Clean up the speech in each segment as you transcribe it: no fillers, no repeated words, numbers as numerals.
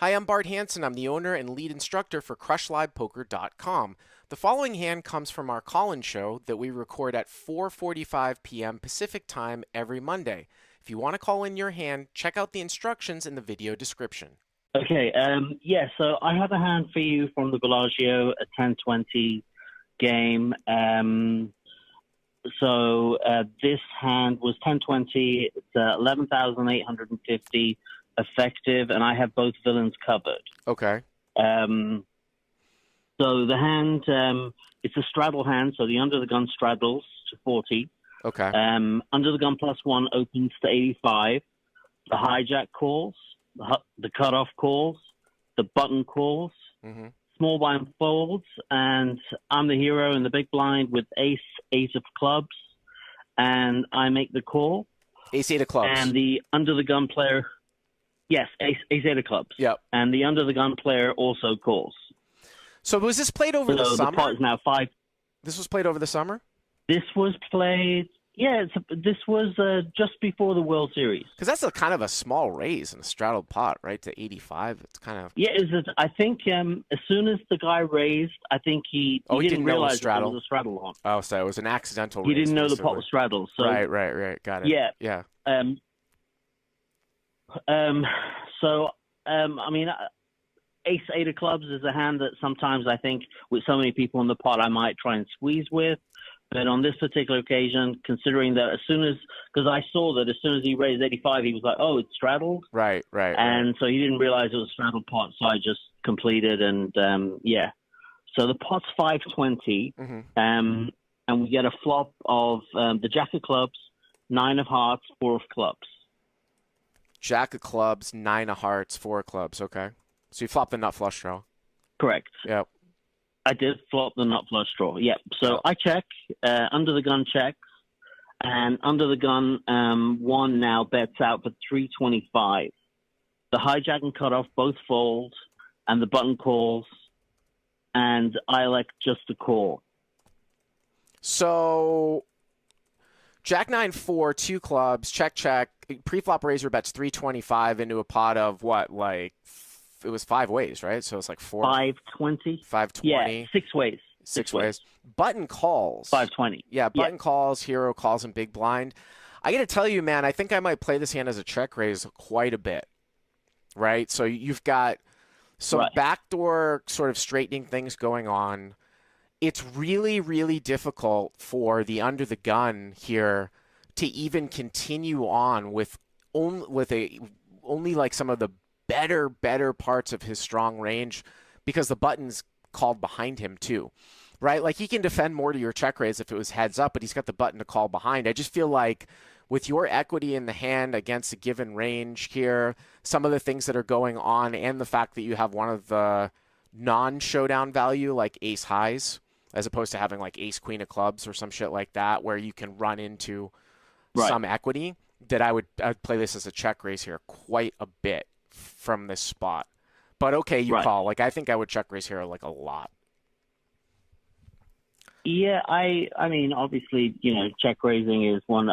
Hi, I'm Bart Hansen. I'm the owner and lead instructor for CrushLivePoker.com. The following hand comes from our call-in show that we record at 4:45 p.m. Pacific Time every Monday. If you want to call in your hand, check out the instructions in the video description. Okay, yeah, so I have a hand for you from the Bellagio, a 10-20 game. This hand was 10-20, it's 11,850 effective, and I have both villains covered. Okay. So the hand, it's a straddle hand, so the under the gun straddles to 40. Okay. Under the gun +1 opens to 85. The hijack calls, the cutoff calls, the button calls, small blind folds, and I'm the hero in the big blind with ace of clubs, and I make the call. Ace 8 of clubs. And the under the gun player, yes, ace 8 of clubs. Yep. And the under the gun player also calls. So was this played over the summer? The pot is now 5. This was played over the summer? This was played, this was just before the World Series. Because that's kind of a small raise in a straddled pot, right, to 85. It's kind of... Yeah, I think as soon as the guy raised, I think he didn't realize there was a straddle on. Oh, so it was an accidental raise. He didn't know the pot was straddled. So, right. Got it. Yeah. Yeah. I mean, ace 8 of clubs is a hand that sometimes I think with so many people in the pot I might try and squeeze with. But on this particular occasion, considering that because I saw that as soon as he raised 85, he was like, oh, it's straddled. Right. And so he didn't realize it was a straddled pot, so I just completed and, yeah. So the pot's 520, and we get a flop of the jack of clubs, 9 of hearts, 4 of clubs. Jack of clubs, 9 of hearts, 4 of clubs. Okay. So you flop the nut flush draw. Correct. Yep. I did flop the nut flush draw. Yep. So I check, under the gun checks, and under the gun, 1 now bets out for 325. The hijack and cutoff both fold, and the button calls, and I elect just to call. So Jack 9-4, 2 clubs, check. Pre-flop razor bets 325 into a pot of what, like, it was 5 ways, right? So it's like 520. 520. Yeah, 6 ways. 6 ways. Button calls. 520. Yeah, button calls, hero calls, and big blind. I got to tell you, man, I think I might play this hand as a check raise quite a bit, right? So you've got some backdoor sort of straightening things going on. It's really, really difficult for the under the gun here to even continue on with only like some of the better parts of his strong range, because the button's called behind him too, right? Like he can defend more to your check raise if it was heads up, but he's got the button to call behind. I just feel like with your equity in the hand against a given range here, some of the things that are going on, and the fact that you have one of the non-showdown value like ace highs, as opposed to having like ace queen of clubs or some shit like that, where you can run into some equity, that I'd play this as a check raise here quite a bit from this spot. But okay, you call. Like I think I would check raise here like a lot. Yeah, I mean, obviously, check raising is one.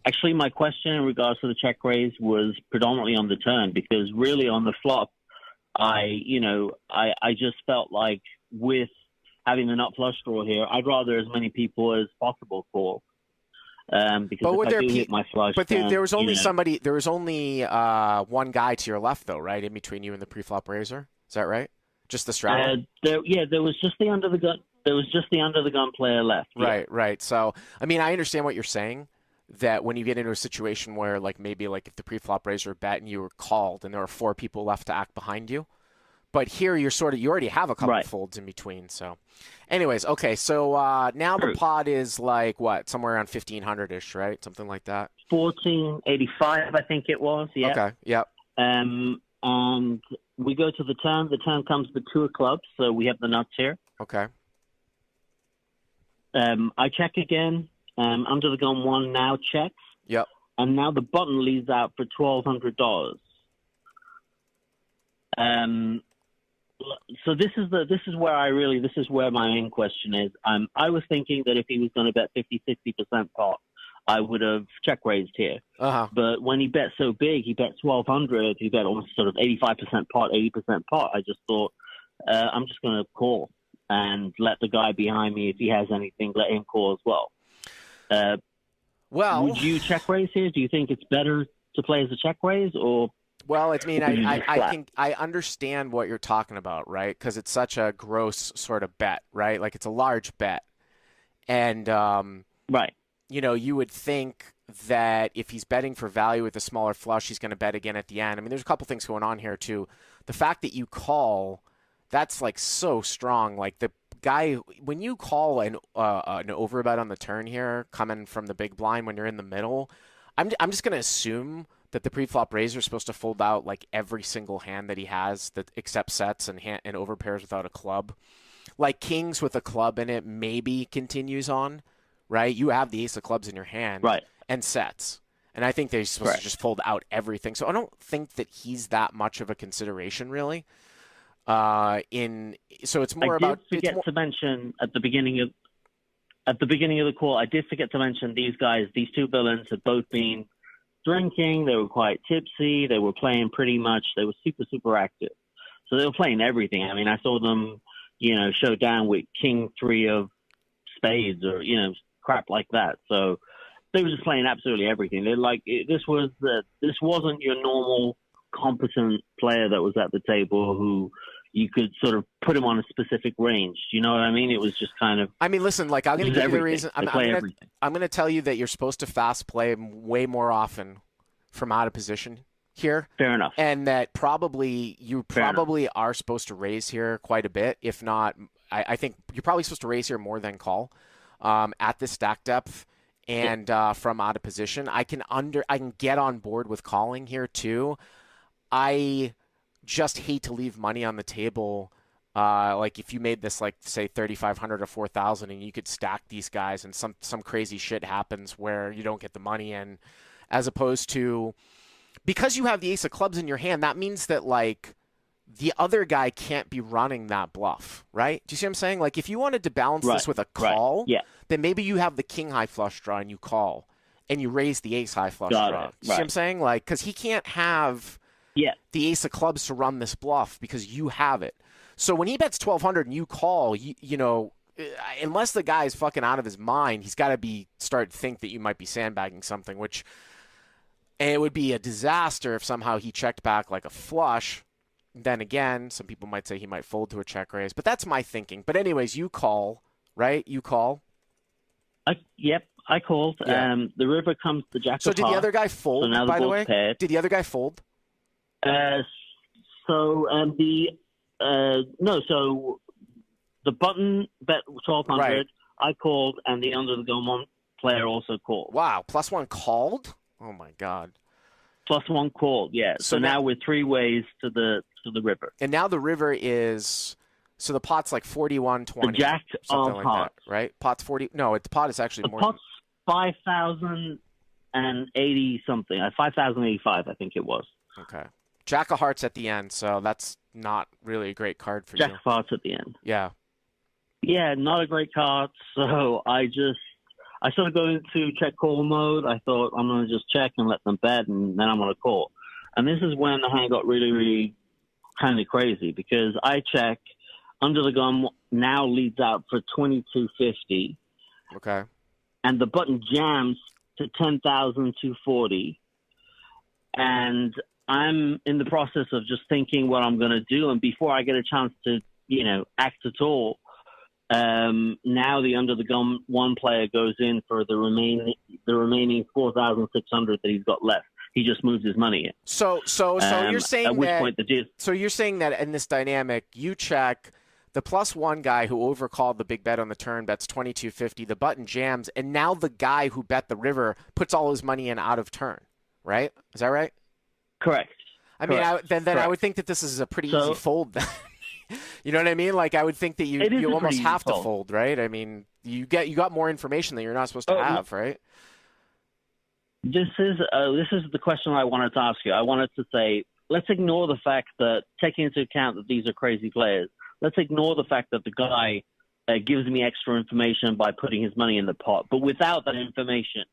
Actually, my question in regards to the check raise was predominantly on the turn, because really on the flop, I just felt like with having the nut flush draw here, I'd rather as many people as possible call. Because if I do hit my flush, but there was only somebody. There was only one guy to your left, though, right, in between you and the pre-flop raiser. Is that right? Just the straddle. There was just the under the gun. There was just the under the gun player left. Right. So, I mean, I understand what you're saying. That when you get into a situation where, like, maybe like if the pre-flop raiser bet and you were called and there were 4 people left to act behind you. But here you already have a couple of folds in between. So anyways, okay. So now the pot is like what? Somewhere around 1,500-ish, right? Something like that. 1485, I think it was. Yeah. Okay. Yep. And we go to the turn. The turn comes the 2 of clubs. So we have the nuts here. Okay. I check again. Under the gun 1 now checks. Yep. And now the button leads out for $1,200. So this is where my main question is. I was thinking that if he was going to bet 50-60% pot, I would have check raised here. Uh-huh. But when he bet so big, he bet 1,200. He bet almost sort of 85% pot, 80% pot. I just thought, I'm just going to call and let the guy behind me, if he has anything, let him call as well. Well, would you check raise here? Do you think it's better to play as a check raise, or? Well, I mean, I understand what you're talking about, right? Because it's such a gross sort of bet, right? Like it's a large bet, and right. You know, you would think that if he's betting for value with a smaller flush, he's going to bet again at the end. I mean, there's a couple things going on here too. The fact that you call, that's like so strong. Like the guy, when you call an overbet on the turn here, coming from the big blind when you're in the middle, I'm just going to assume that the pre-flop raiser is supposed to fold out like every single hand that he has that except sets and overpairs without a club. Like kings with a club in it maybe continues on. Right, you have the ace of clubs in your hand, right, and sets, and I think they're supposed to just fold out everything. So I don't think that he's that much of a consideration, really. So it's more about. I did forget to mention at the beginning of the call. I did forget to mention these guys. These two villains had both been drinking. They were quite tipsy. They were playing pretty much. They were super active. So they were playing everything. I mean, I saw them, show down with king 3 of spades or crap like that. So they were just playing absolutely everything. They're like, this wasn't your normal competent player that was at the table who you could sort of put him on a specific range. You know what I mean? It was just kind of. I mean, listen, like I'm going to give you the reason. I'm going to tell you that you're supposed to fast play way more often from out of position here. Fair enough. And that you are supposed to raise here quite a bit. If not, I think you're probably supposed to raise here more than call. At this stack depth and from out of position, I can get on board with calling here too. I just hate to leave money on the table. Like if you made this like say 3,500 or 4,000, and you could stack these guys, and some crazy shit happens where you don't get the money in, as opposed to because you have the ace of clubs in your hand. That means that like. The other guy can't be running that bluff, right? Do you see what I'm saying? Like, if you wanted to balance this with a call, then maybe you have the king high flush draw and you call, and you raise the ace high flush draw. Do you see what I'm saying? Like, because he can't have the ace of clubs to run this bluff because you have it. So when he bets 1,200 and you call, unless the guy is fucking out of his mind, he's got to start to think that you might be sandbagging something, which it would be a disaster if somehow he checked back like a flush. Then again, some people might say he might fold to a check raise, but that's my thinking. But anyways, you call, right? You call. Yep, I called. Yeah. The river comes to jack. So did the other guy fold? So by the way, paired. Did the other guy fold? So the button bet 1,200. Right. I called, and the under the gun one player also called. Wow, +1 called? Oh my god. +1 called, yeah. So now we're 3 ways to the river. And now the river is, so the pot's like 41-20. The jack something of like hearts. That, right? Pot's 40. No, the pot is actually the more. The pot's 5,080 something. 5,085, I think it was. Okay. Jack of hearts at the end, so that's not really a great card for Jack you. Jack of hearts at the end. Yeah. Yeah, not a great card. So I started going into check call mode. I thought I'm going to just check and let them bet, and then I'm going to call. And this is when the hand got really, really kind of crazy because I check. Under the gun now leads out for 2250. Okay. And the button jams to 10,240. And I'm in the process of just thinking what I'm going to do. And before I get a chance to, act at all, now the under the gun one player goes in for the remaining 4,600 that he's got left. He just moves his money in. So you're saying at which point so you're saying that in this dynamic, you check the +1 guy who overcalled the big bet on the turn bets 2250. The button jams, and now the guy who bet the river puts all his money in out of turn. Right? Is that right? Correct. I mean, then I would think that this is a pretty easy fold. Then. You know what I mean? Like I would think that you almost have to fold, right? I mean, you got more information that you're not supposed to have, right? This is the question I wanted to ask you. I wanted to say, let's ignore the fact that, taking into account that these are crazy players, let's ignore the fact that the guy gives me extra information by putting his money in the pot. But without that information,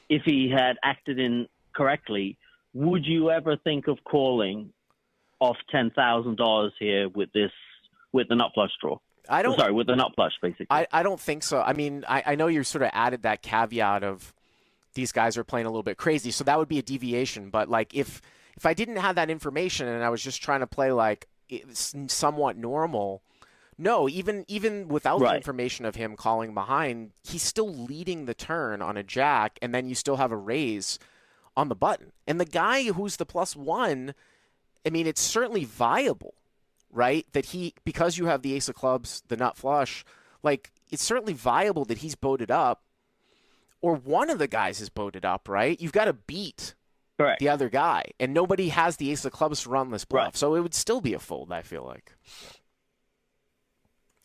if he had acted incorrectly, would you ever think of calling off $10,000 here with the nut flush draw? With the nut flush, basically. I don't think so. I mean, I know you sort of added that caveat of these guys are playing a little bit crazy, so that would be a deviation. But like if I didn't have that information and I was just trying to play like somewhat normal, no, even without the information of him calling behind, he's still leading the turn on a jack, and then you still have a raise on the button. And the guy who's the +1, I mean, it's certainly viable, right? That because you have the ace of clubs, the nut flush, like it's certainly viable that he's boated up, or one of the guys is boated up, right? You've got to beat the other guy, and nobody has the ace of clubs to run this bluff, so it would still be a fold, I feel like.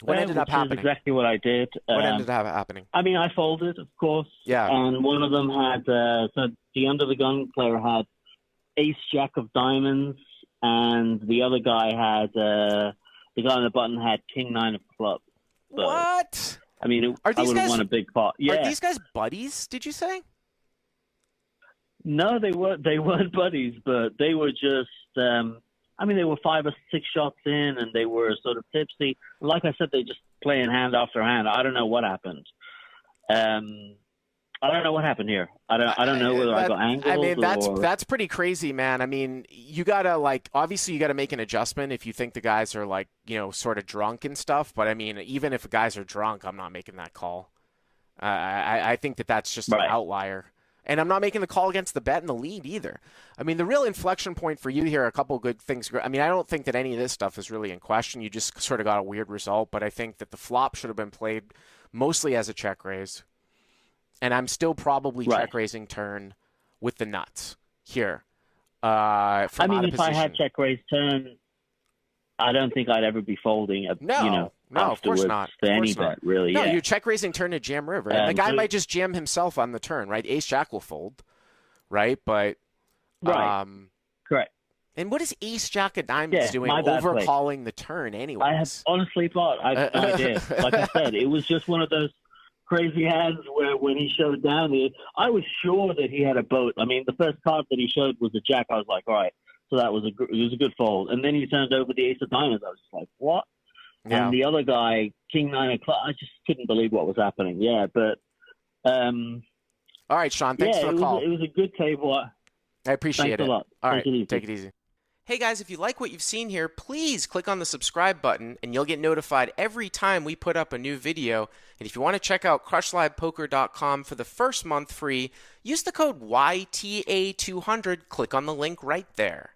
What ended up happening? Exactly what I did. What ended up happening? I mean, I folded, of course. Yeah. And one of them had, so the under the gun player had ace jack of diamonds, and the other guy had, the guy on the button had king nine of clubs. So, what? I mean, I would have won a big pot. Yeah. Are these guys buddies, did you say? No, they weren't buddies, but they were just, I mean, they were 5 or 6 shots in, and they were sort of tipsy. Like I said, they just playing hand after hand. I don't know what happened. I don't know what happened here. I don't know whether I got angled. I mean, that's pretty crazy, man. I mean, you gotta obviously you gotta make an adjustment if you think the guys are like, sort of drunk and stuff. But I mean, even if guys are drunk, I'm not making that call. I think that's just an outlier. And I'm not making the call against the bet and the lead either. I mean, the real inflection point for you here, a couple of good things. I mean, I don't think that any of this stuff is really in question. You just sort of got a weird result. But I think that the flop should have been played mostly as a check raise. And I'm still probably check raising turn with the nuts here. I mean, if I had check raise turn, I don't think I'd ever be folding. No, of course not. To any bet, really. No, you're check raising turn to jam river. And the guy might just jam himself on the turn, right? Ace jack will fold, right? But correct. And what is ace jack of diamonds doing overcalling the turn anyways? I have honestly thought I have no idea. Like I said, it was just one of those crazy hands where when he showed down, I was sure that he had a boat. I mean, the first card that he showed was a jack. I was like, all right, so it was a good fold. And then he turned over the ace of diamonds. I was just like, what? Yeah. And the other guy, king nine of clubs, I just couldn't believe what was happening. Yeah, but all right, Sean, thanks for the call. It was a good table. I appreciate it. A lot. All right, take it easy. Hey guys, if you like what you've seen here, please click on the subscribe button and you'll get notified every time we put up a new video. And if you want to check out crushlivepoker.com for the first month free, use the code YTA200. Click on the link right there.